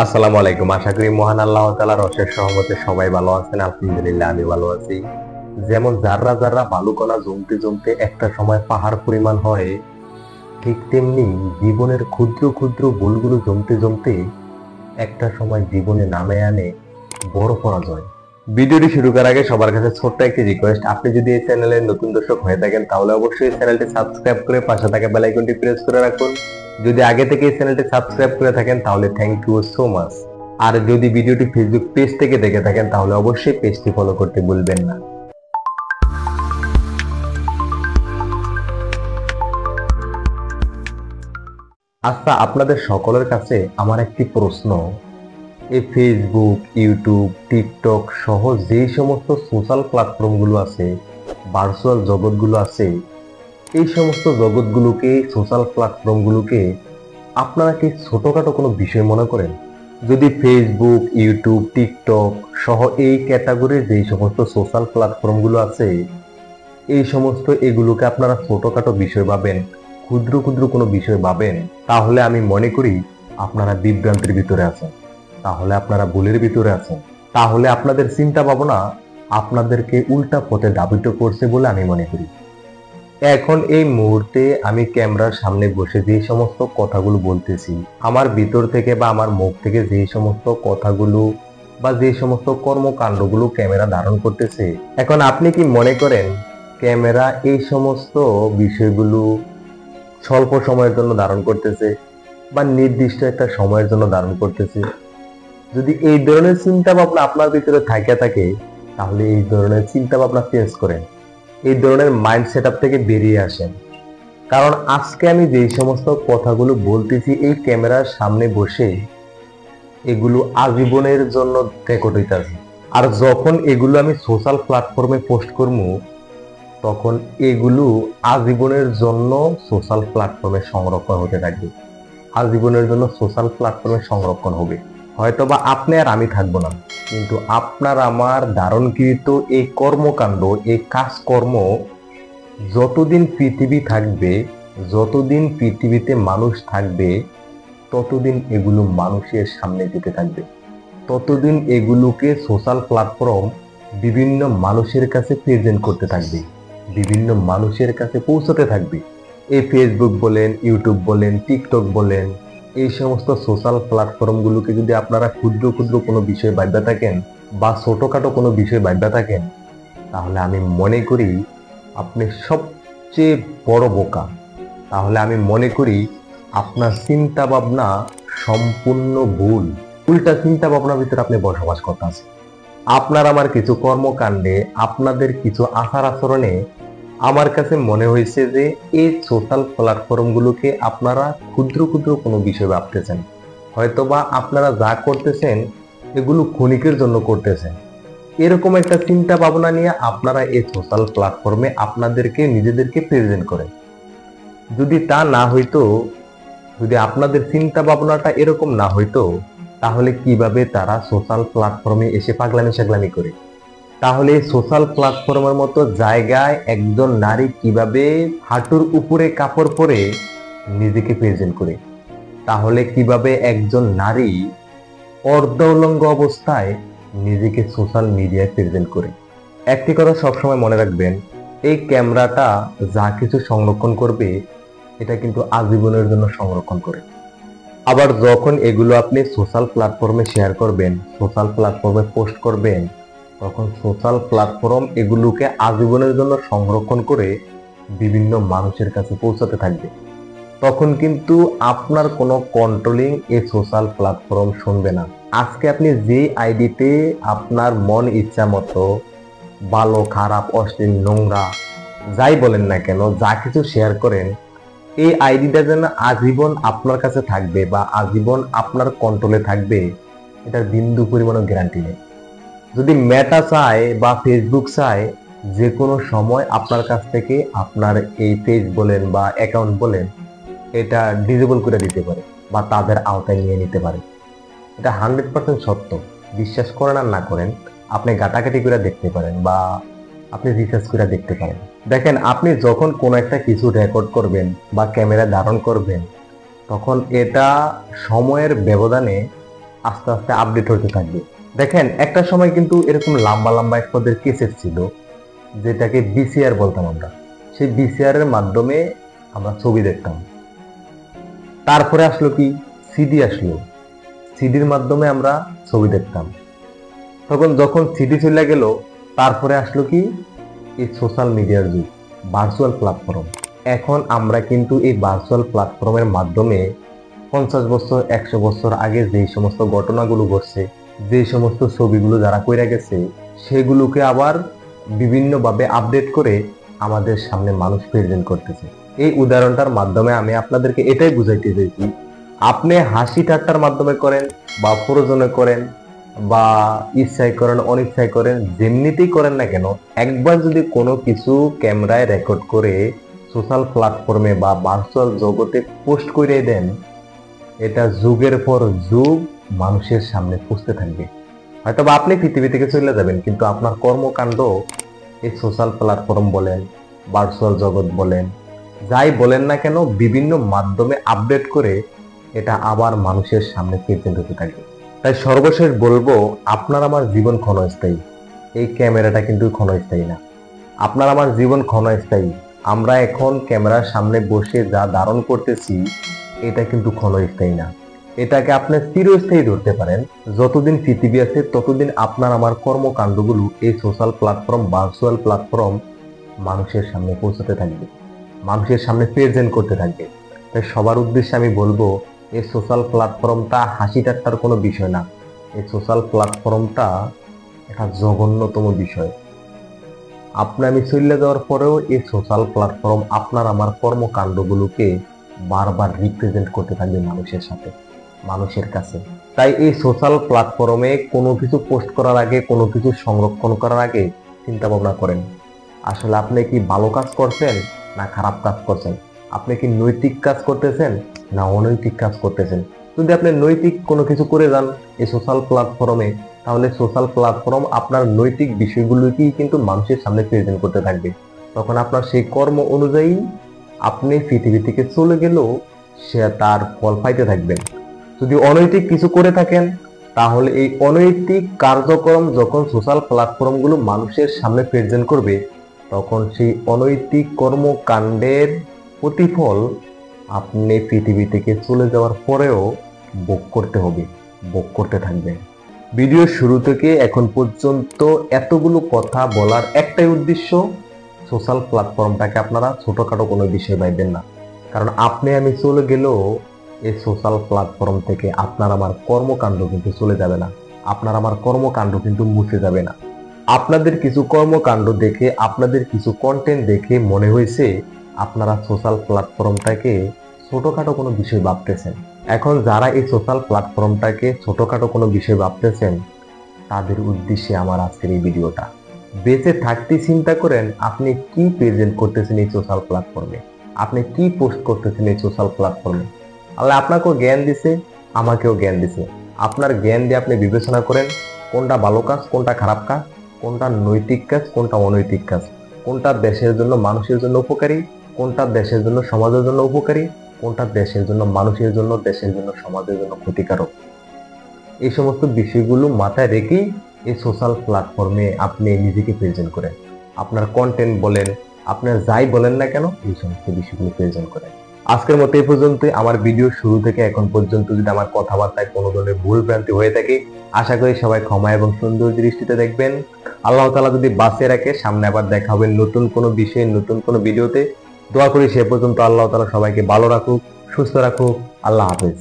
আসসালামু আলাইকুম। আশা করি মহান আল্লাহ তাআলার অশেষ রহমতে সবাই ভালো আছেন। আলহামদুলিল্লাহ আমি ভালো আছি। যেমন যাররা যাররা বালুকণা জমতে জমতে একটা সময় পাহাড় পরিমাণ হয়, ঠিক তেমনি জীবনের ক্ষুদ্র ক্ষুদ্র ভুলগুলো জমতে জমতে একটা সময় জীবনে নামে আনে বড় পরাজয়। ভিডিওটি শুরু করার আগে সবার কাছে ছোট্ট একটি রিকোয়েস্ট, আপনি যদি এই চ্যানেলের নতুন দর্শক হয়ে থাকেন তাহলে অবশ্যই এই চ্যানেলটি সাবস্ক্রাইব করে পাশে থাকা বেল আইকনটি প্রেস করে রাখুন। যদি আগে থেকে এই চ্যানেলটি সাবস্ক্রাইব করে থাকেন তাহলে থ্যাংক ইউ সো মাচ। আর যদি ভিডিওটি ফেসবুক পেজ থেকে দেখে থাকেন তাহলে অবশ্যই পেজটি ফলো করতে ভুলবেন না। আচ্ছা, আপনাদের সকলের কাছে আমার একটি প্রশ্ন, এই ফেসবুক, ইউটিউব, টিকটক সহ যেই সমস্ত সোশ্যাল প্ল্যাটফর্মগুলো আছে, ভার্চুয়াল জগৎগুলো আছে, এই সমস্ত জগৎগুলোকে, সোশ্যাল প্ল্যাটফর্মগুলোকে আপনারা কি ছোটখাটো কোনো বিষয় মনে করেন? যদি ফেসবুক, ইউটিউব, টিকটক সহ এই ক্যাটাগরির যেই সমস্ত সোশ্যাল প্ল্যাটফর্মগুলো আছে, এই সমস্ত এগুলোকে আপনারা ছোটখাটো বিষয় ভাবেন, ক্ষুদ্র ক্ষুদ্র কোনো বিষয় ভাবেন, তাহলে আমি মনে করি আপনারা বিভ্রান্তির ভিতরে আছেন, তাহলে আপনারা ভুলের ভিতরে আছেন, তাহলে আপনাদের চিন্তা ভাবনা আপনাদেরকে উল্টা পথে ধাবিত করছে বলে আমি মনে করি। এখন এই মুহূর্তে আমি ক্যামেরার সামনে বসে যে সমস্ত কথাগুলো বলতেছি, আমার ভিতর থেকে বা আমার মুখ থেকে যে সমস্ত কথাগুলো বা যে সমস্ত কর্মকাণ্ডগুলো ক্যামেরা ধারণ করতেছে, এখন আপনি কি মনে করেন ক্যামেরা এই সমস্ত বিষয়গুলো স্বল্প সময়ের জন্য ধারণ করতেছে বা নির্দিষ্ট একটা সময়ের জন্য ধারণ করতেছে? যদি এই ধরনের চিন্তা ভাবনা আপনার ভিতরে থাকে তাহলে এই ধরনের চিন্তা ভাবনা চেঞ্জ করেন, এই ধরনের মাইন্ড সেটআপ থেকে বেরিয়ে আসেন। কারণ আজকে আমি যেই সমস্ত কথাগুলো বলতেছি এই ক্যামেরার সামনে বসে, এগুলো আজীবনের জন্য রেকর্ড হইতাছে। আর যখন এগুলো আমি সোশ্যাল প্ল্যাটফর্মে পোস্ট করবো, তখন এগুলো আজীবনের জন্য সোশ্যাল প্ল্যাটফর্মে সংরক্ষণ হতে থাকবে, আজীবনের জন্য সোশ্যাল প্ল্যাটফর্মে সংরক্ষণ হবে। হয়তোবা আপনি আর আমি থাকবো না, কিন্তু আপনার আমার ধারণকৃত এই কর্মকাণ্ড, এই কাজকর্ম যতদিন পৃথিবী থাকবে, যতদিন পৃথিবীতে মানুষ থাকবে, ততদিন এগুলো মানুষের সামনে যেতে থাকবে, ততদিন এগুলোকে সোশ্যাল প্ল্যাটফর্ম বিভিন্ন মানুষের কাছে প্রেজেন্ট করতে থাকবে, বিভিন্ন মানুষের কাছে পৌঁছতে থাকবে। এই ফেসবুক বলেন, ইউটিউব বলেন, টিকটক বলেন, এই সমস্ত সোশ্যাল প্ল্যাটফর্মগুলোকে যদি আপনারা ক্ষুদ্র ক্ষুদ্র কোনো বিষয় ভাবতে থাকেন বা ছোটখাটো কোনো বিষয় ভাবতে থাকেন, তাহলে আমি মনে করি আপনি সবচেয়ে বড় বোকা। তাহলে আমি মনে করি আপনার চিন্তা ভাবনা সম্পূর্ণ ভুল, উল্টা চিন্তা ভাবনার ভিতরে আপনি বসবাস করতেছেন। আপনার আমার কিছু কর্মকাণ্ডে, আপনাদের কিছু আচার আচরণে আমার কাছে মনে হয়েছে যে এই সোশ্যাল প্ল্যাটফর্মগুলোকে আপনারা ক্ষুদ্র ক্ষুদ্র কোনো বিষয় ভাবতেছেন। হয়তোবা আপনারা যা করতেছেন এগুলো ক্ষণিকের জন্য করতেছেন, এরকম একটা চিন্তা ভাবনা নিয়ে আপনারা এই সোশ্যাল প্ল্যাটফর্মে আপনাদেরকে নিজেদেরকে প্রেজেন্ট করেন। যদি তা না হইতো, যদি আপনাদের চিন্তা ভাবনাটা এরকম না হইতো, তাহলে কিভাবে তারা সোশ্যাল প্ল্যাটফর্মে এসে পাগলামি সাগলামি করে? তাহলে সোশ্যাল প্ল্যাটফর্মের মতো জায়গায় একজন নারী কিভাবে হাঁটুর উপরে কাপড় পরে নিজেকে প্রেজেন্ট করে? তাহলে কিভাবে একজন নারী অর্ধ উলঙ্গ অবস্থায় নিজেকে সোশ্যাল মিডিয়ায় প্রেজেন্ট করে? একটি কথা সবসময় মনে রাখবেন, এই ক্যামেরাটা যা কিছু সংরক্ষণ করবে এটা কিন্তু আজীবনের জন্য সংরক্ষণ করে। আবার যখন এগুলো আপনি সোশ্যাল প্ল্যাটফর্মে শেয়ার করবেন, সোশ্যাল প্ল্যাটফর্মে পোস্ট করবেন, তখন সোশ্যাল প্ল্যাটফর্ম এগুলোকে আজীবনের জন্য সংরক্ষণ করে বিভিন্ন মানুষের কাছে পৌঁছাতে থাকবে। তখন কিন্তু আপনার কোনো কন্ট্রোলিং এই সোশ্যাল প্ল্যাটফর্ম শুনবে না। আজকে আপনি যে আইডিতে আপনার মন ইচ্ছা মতো ভালো, খারাপ, অশ্লীল, নোংরা যাই বলেন না কেন, যা কিছু শেয়ার করেন, এই আইডিটা যেন আজীবন আপনার কাছে থাকবে বা আজীবন আপনার কন্ট্রোলে থাকবে, এটার বিন্দু পরিমাণও গ্যারান্টি নেই। যদি মেটা চায় বা ফেসবুক চায়, যে কোনো সময় আপনার কাছ থেকে আপনার এই পেজ বলেন বা অ্যাকাউন্ট বলেন এটা ডিসেবল করে দিতে পারে বা তাদের আওতায় নিয়ে নিতে পারে। এটা 100% সত্য। বিশ্বাস করেন আর না করেন, আপনি ঘাটাঘাটি করে দেখতে পারেন বা আপনি রিসার্চ করে দেখতে পারেন। দেখেন, আপনি যখন কোনো একটা কিছু রেকর্ড করবেন বা ক্যামেরা ধারণ করবেন, তখন এটা সময়ের ব্যবধানে আস্তে আস্তে আপডেট হতে থাকবে। দেখেন একটা সময় কিন্তু এরকম লম্বা লম্বা এক পদের কেসেট ছিল, যেটাকে বিসিআর বলতাম আমরা। সেই বিসিআর এর মাধ্যমে আমরা ছবি দেখতাম। তারপরে আসলো কি, সিডি আসলো, সিডির মাধ্যমে আমরা ছবি দেখতাম। যখন সিডি চলে গেল, তারপরে আসলো কি, এই সোশ্যাল মিডিয়ার যুগ, ভার্চুয়াল প্ল্যাটফর্ম। এখন আমরা কিন্তু এই ভার্চুয়াল প্ল্যাটফর্মের মাধ্যমে 50 বছর 100 বছর আগে যেই সমস্ত ঘটনাগুলো ঘটছে, যে সমস্ত ছবিগুলো যারা কইরা গেছে, সেগুলোকে আবার বিভিন্নভাবে আপডেট করে আমাদের সামনে মানুষ প্রেজেন্ট করতেছে। এই উদাহরণটার মাধ্যমে আমি আপনাদেরকে এটাই বুঝাইতে চাইছি, আপনি হাসি ঠাট্টার মাধ্যমে করেন বা প্রয়োজনে করেন বা ইচ্ছায় করেন অনিচ্ছায় করেন, যেমনিতেই করেন না কেন, একবার যদি কোনো কিছু ক্যামেরায় রেকর্ড করে সোশ্যাল প্ল্যাটফর্মে বা ভার্চুয়াল জগতে পোস্ট করে দেন, এটা যুগের পর যুগ মানুষের সামনে পৌঁছতে থাকবে। হয়তো বা আপনি পৃথিবী থেকে চলে যাবেন, কিন্তু আপনার কর্মকাণ্ড এই সোশ্যাল প্ল্যাটফর্ম বলেন, ভার্চুয়াল জগৎ বলেন, যাই বলেন না কেন, বিভিন্ন মাধ্যমে আপডেট করে এটা আবার মানুষের সামনে প্রেজেন্ট হতে থাকবে। তাই সর্বশেষ বলবো, আপনার আমার জীবন ক্ষণস্থায়ী, এই ক্যামেরাটা কিন্তু ক্ষণস্থায়ী না। আপনার আমার জীবন ক্ষণস্থায়ী। আমরা এখন ক্যামেরার সামনে বসে যা ধারণ করতেছি, এটা কিন্তু ক্ষণস্থায়ী না। এটাকে আপনি চিরস্থায়ী ধরতে পারেন। যতদিন পৃথিবী আছে ততদিন আপনার আমার কর্মকাণ্ডগুলো এই সোশ্যাল প্ল্যাটফর্ম, ভার্চুয়াল প্ল্যাটফর্ম মানুষের সামনে পৌঁছাতে থাকবে, মানুষের সামনে প্রেজেন্ট করতে থাকবে। তাই সবার উদ্দেশ্যে আমি বলবো, এই সোশ্যাল প্ল্যাটফর্মটা হাসি ঠাট্টার কোনো বিষয় না। এই সোশ্যাল প্ল্যাটফর্মটা একটা জঘন্যতম বিষয়। আপনি আমি চলে যাওয়ার পরেও এই সোশ্যাল প্ল্যাটফর্ম আপনার আমার কর্মকাণ্ডগুলোকে বারবার রিপ্রেজেন্ট করতে থাকবে মানুষের সাথে, মানুষের কাছে। তাই এই সোশ্যাল প্ল্যাটফর্মে কোনো কিছু পোস্ট করার আগে, কোনো কিছু সংরক্ষণ করার আগে চিন্তা ভাবনা করেন, আসলে আপনি কি ভালো কাজ করছেন না খারাপ কাজ করছেন, আপনি কি নৈতিক কাজ করতেছেন না অনৈতিক কাজ করতেছেন। যদি আপনি নৈতিক কোনো কিছু করে যান এই সোশ্যাল প্ল্যাটফর্মে, তাহলে সোশ্যাল প্ল্যাটফর্ম আপনার নৈতিক বিষয়গুলোকেই কিন্তু মানুষের সামনে প্রেজেন্ট করতে থাকবে। তখন আপনার সেই কর্ম অনুযায়ী আপনি পৃথিবী থেকে চলে গেলেও সে তার ফল পাইতে থাকবেন। যদি অনৈতিক কিছু করে থাকেন, তাহলে এই অনৈতিক কার্যক্রম যখন সোশ্যাল প্ল্যাটফর্মগুলো মানুষের সামনে প্রেজেন্ট করবে, তখন সেই অনৈতিক কর্মকাণ্ডের প্রতিফল আপনি পৃথিবী থেকে চলে যাওয়ার পরেও ভোগ করতে হবে, ভোগ করতে থাকবেন। ভিডিও শুরু থেকে এখন পর্যন্ত এতগুলো কথা বলার একটাই উদ্দেশ্য, সোশ্যাল প্ল্যাটফর্মটাকে আপনারা ছোটখাটো কোনো বিষয় ভাববেন না। কারণ আপনি আমি চলে গেলেও এই সোশ্যাল প্ল্যাটফর্ম থেকে আপনার আমার কর্মকাণ্ড কিন্তু চলে যাবে না, আপনার আমার কর্মকাণ্ড কিন্তু মুছে যাবে না। আপনাদের কিছু কর্মকাণ্ড দেখে, আপনাদের কিছু কন্টেন্ট দেখে মনে হয়েছে আপনারা সোশ্যাল প্ল্যাটফর্মটাকে ছোটখাটো কোনো বিষয় ভাবতেছেন। এখন যারা এই সোশ্যাল প্ল্যাটফর্মটাকে ছোটখাটো কোনো বিষয় ভাবতেছেন, তাদের উদ্দেশ্যে আমার আজকের এই ভিডিওটা। বেঁচে থাকতে চিন্তা করেন আপনি কি প্রেজেন্ট করতেছেন এই সোশ্যাল প্ল্যাটফর্মে, আপনি কি পোস্ট করতেছেন এই সোশ্যাল প্ল্যাটফর্মে। আল্লাহ আপনাকেও জ্ঞান দিছে, আমাকেও জ্ঞান দিছে। আপনার জ্ঞান দিয়ে আপনি বিবেচনা করেন কোনটা ভালো কাজ, কোনটা খারাপ কাজ, কোনটা নৈতিক কাজ, কোনটা অনৈতিক কাজ, কোনটা দেশের জন্য মানুষের জন্য উপকারী, কোনটা দেশের জন্য সমাজের জন্য উপকারী, কোনটা দেশের জন্য মানুষের জন্য, দেশের জন্য সমাজের জন্য ক্ষতিকারক। এই সমস্ত বিষয়গুলো মাথায় রেখেই এই সোশ্যাল প্ল্যাটফর্মে আপনি নিজেকে প্রেজেন্ট করেন। আপনার কন্টেন্ট বলেন, আপনার যাই বলেন না কেন, এই সমস্ত বিষয়গুলো প্রেজেন্ট করেন। আজকের মতো এই পর্যন্তই। আমার ভিডিও শুরু থেকে এখন পর্যন্ত যদি আমার কথাবার্তায় কোনো ধরনের ভুল ভ্রান্তি হয়ে থাকে, আশা করি সবাই ক্ষমা এবং সুন্দর দৃষ্টিতে দেখবেন। আল্লাহ তাআলা যদি বাঁচিয়ে রাখে, সামনে আবার দেখা হবে নতুন কোনো বিষয়ে, নতুন কোনো ভিডিওতে। দোয়া করি সে পর্যন্ত আল্লাহ তাআলা সবাইকে ভালো রাখুক, সুস্থ রাখুক। আল্লাহ হাফেজ।